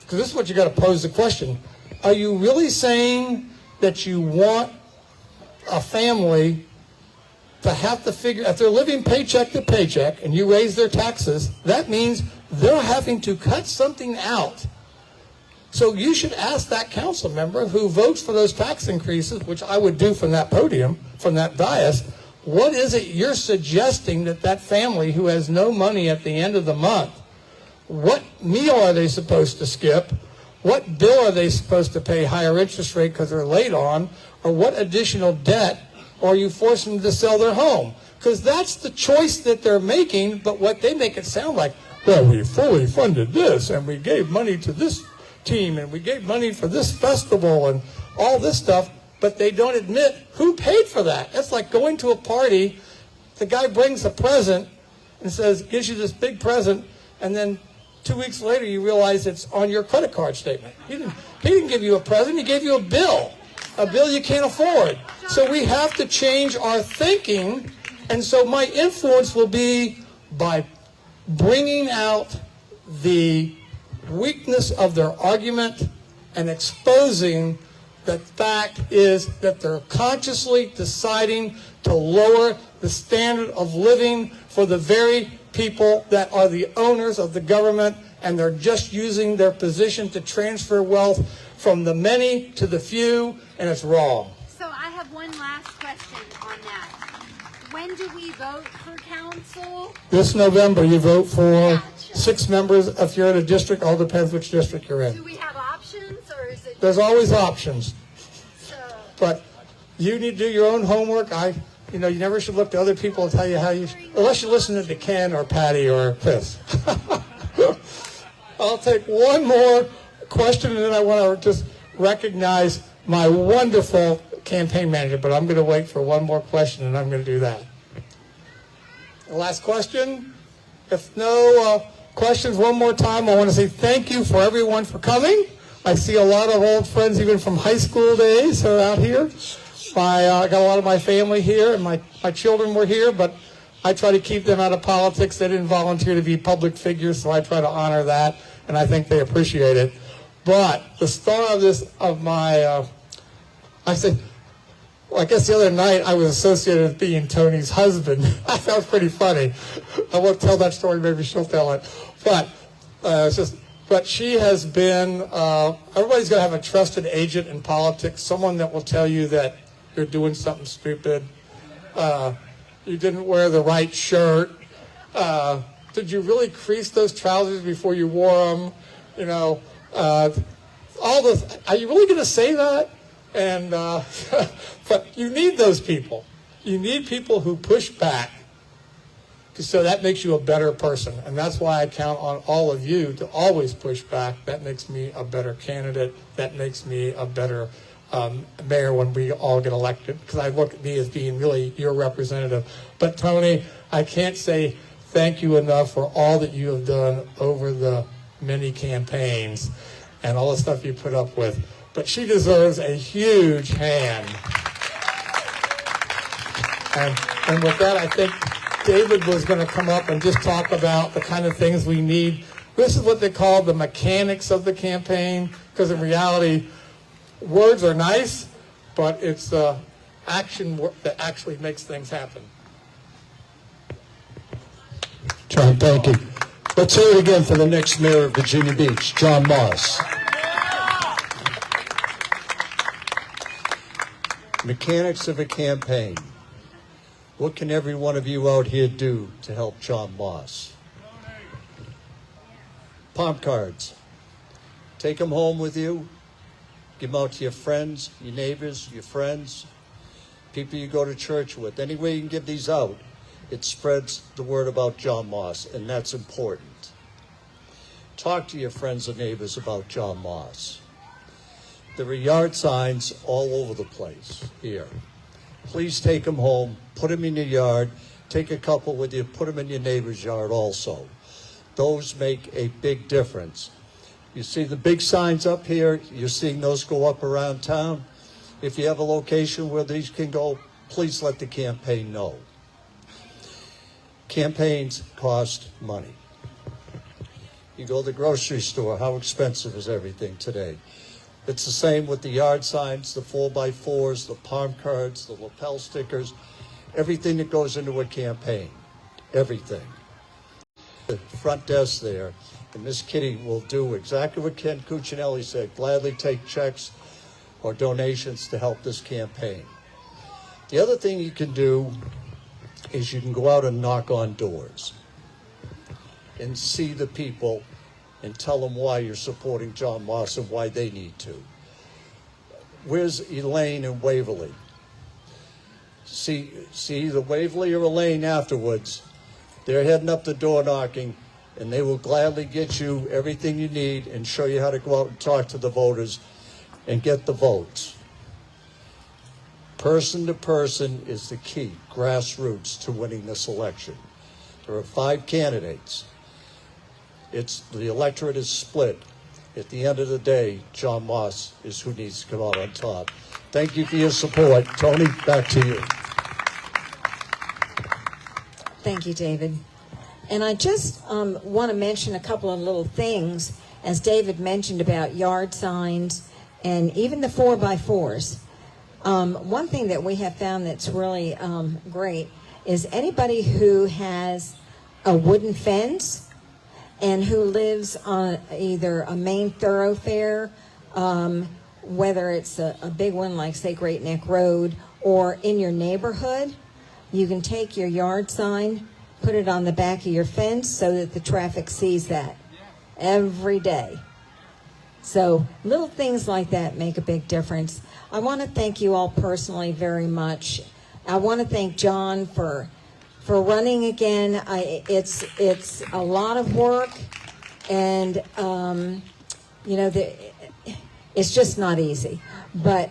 E: this is what you got to pose the question. Are you really saying that you want a family to have to figure, if they're living paycheck to paycheck and you raise their taxes, that means they're having to cut something out. So you should ask that council member who votes for those tax increases, which I would do from that podium, from that dais, what is it you're suggesting that family who has no money at the end of the month, what meal are they supposed to skip? What bill are they supposed to pay higher interest rate because they're late on? Or what additional debt are you forcing them to sell their home? Because that's the choice that they're making, but what they make it sound like, well, we fully funded this, and we gave money to this team, and we gave money for this festival, and all this stuff, but they don't admit who paid for that. It's like going to a party, the guy brings a present and gives you this big present, and then 2 weeks later you realize it's on your credit card statement. He didn't give you a present, he gave you a bill you can't afford. So we have to change our thinking, and so my influence will be by bringing out the weakness of their argument and exposing the fact is that they're consciously deciding to lower the standard of living for the very people that are the owners of the government, and they're just using their position to transfer wealth from the many to the few, and it's wrong.
H: So I have one last question on that. When do we vote for council?
E: This November, you vote for
H: Gotcha.
E: 6 members. If you're in a district, all depends which district you're in.
H: Do we have options, or is it?
E: There's always options,
H: So,
E: but you need to do your own homework. You never should look to other people to tell you how you, unless you listen to Ken or Patty or Chris. I'll take one more question, and then I want to just recognize my wonderful campaign manager, but I'm going to wait for one more question, and I'm going to do that. The last question. If no questions, one more time, I want to say thank you for everyone for coming. I see a lot of old friends, even from high school days, are out here. I got a lot of my family here, and my children were here, but I try to keep them out of politics. They didn't volunteer to be public figures, so I try to honor that, and I think they appreciate it. But the star of my I said, well, I guess the other night I was associated with being Tony's husband. That was pretty funny. I won't tell that story. Maybe she'll tell it. But but she has been. Everybody's going to have a trusted agent in politics, someone that will tell you that you're doing something stupid. You didn't wear the right shirt. Did you really crease those trousers before you wore them? You know, all this. Are you really going to say that? And but you need those people. You need people who push back, so that makes you a better person. And that's why I count on all of you to always push back. That makes me a better candidate. That makes me a better mayor when we all get elected, because I look at me as being really your representative. But Tony, I can't say thank you enough for all that you have done over the many campaigns and all the stuff you put up with. But she deserves a huge hand. And with that, I think David was going to come up and just talk about the kind of things we need. This is what they call the mechanics of the campaign, because in reality, words are nice, but it's action that actually makes things happen.
I: John, thank you. Let's hear it again for the next mayor of Virginia Beach, John Moss. Mechanics of a campaign. What can every one of you out here do to help John Moss? Palm cards. Take them home with you. Give them out to your friends, your neighbors, your friends, people you go to church with. Any way you can give these out, it spreads the word about John Moss, and that's important. Talk to your friends and neighbors about John Moss. There are yard signs all over the place here. Please take them home, put them in your yard, take a couple with you, put them in your neighbor's yard also. Those make a big difference. You see the big signs up here, you're seeing those go up around town. If you have a location where these can go, please let the campaign know. Campaigns cost money. You go to the grocery store, how expensive is everything today? It's the same with the yard signs, the 4x4s, the palm cards, the lapel stickers, everything that goes into a campaign, everything. The front desk there, and Miss Kitty will do exactly what Ken Cuccinelli said, gladly take checks or donations to help this campaign. The other thing you can do is you can go out and knock on doors and see the people and tell them why you're supporting John Moss and why they need to. Where's Elaine and Waverly? See either Waverly or Elaine afterwards. They're heading up the door knocking, and they will gladly get you everything you need and show you how to go out and talk to the voters and get the votes. Person to person is the key, grassroots, to winning this election. There are 5 candidates. The electorate is split. At the end of the day, John Moss is who needs to come out on top. Thank you for your support. Tony, back to you.
A: Thank you, David. And I just want to mention a couple of little things, as David mentioned about yard signs and even the 4x4s. One thing that we have found that's really great is anybody who has a wooden fence and who lives on either a main thoroughfare, whether it's a big one like, say, Great Neck Road, or in your neighborhood, you can take your yard sign, put it on the back of your fence so that the traffic sees that every day. So little things like that make a big difference. I want to thank you all personally very much. I want to thank John for running again. It's a lot of work, and it's just not easy. But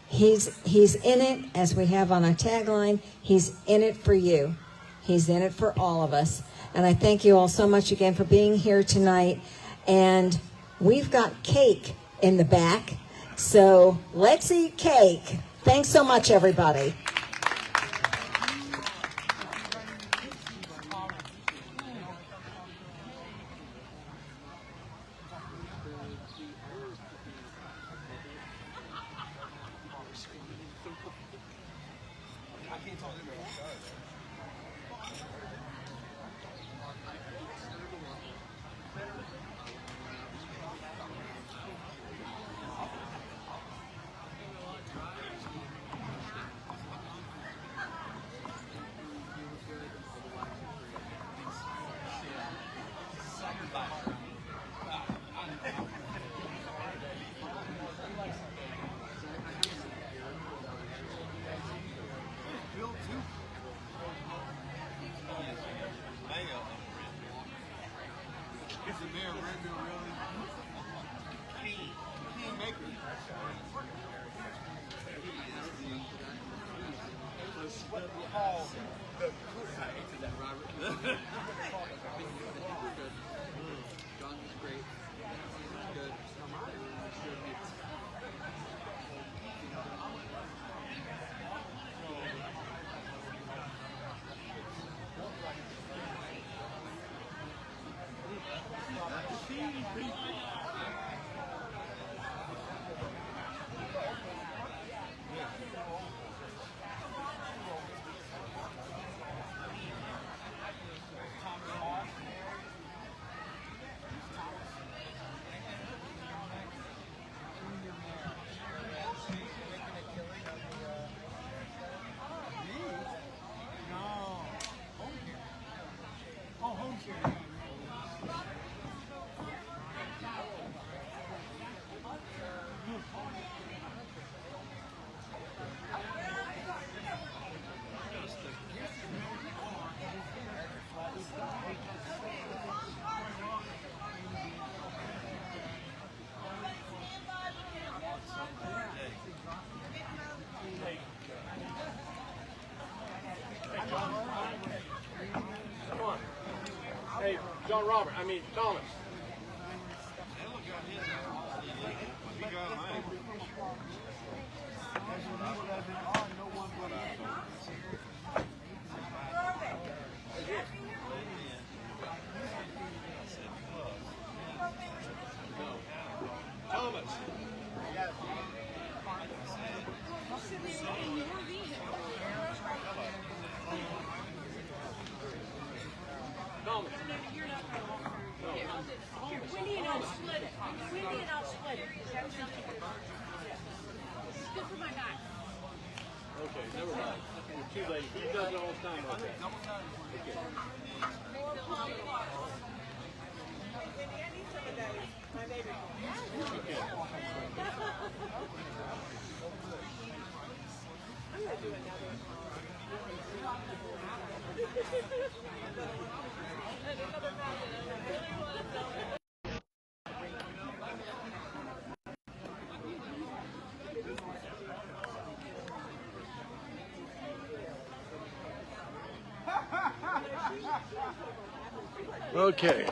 A: he's in it, as we have on our tagline. He's in it for you. He's in it for all of us. And I thank you all so much again for being here tonight. And we've got cake in the back, so let's eat cake. Thanks so much, everybody.
J: Hey, John Robert, I mean Thomas. Thomas. Thomas.
K: Wendy and I'll split it. Wendy and I'll split it. It's good for my back.
J: Okay, never mind. You're too late. He does it all the time like that.
K: Wendy, I need some of those. My baby. I'm going to do another
J: Okay.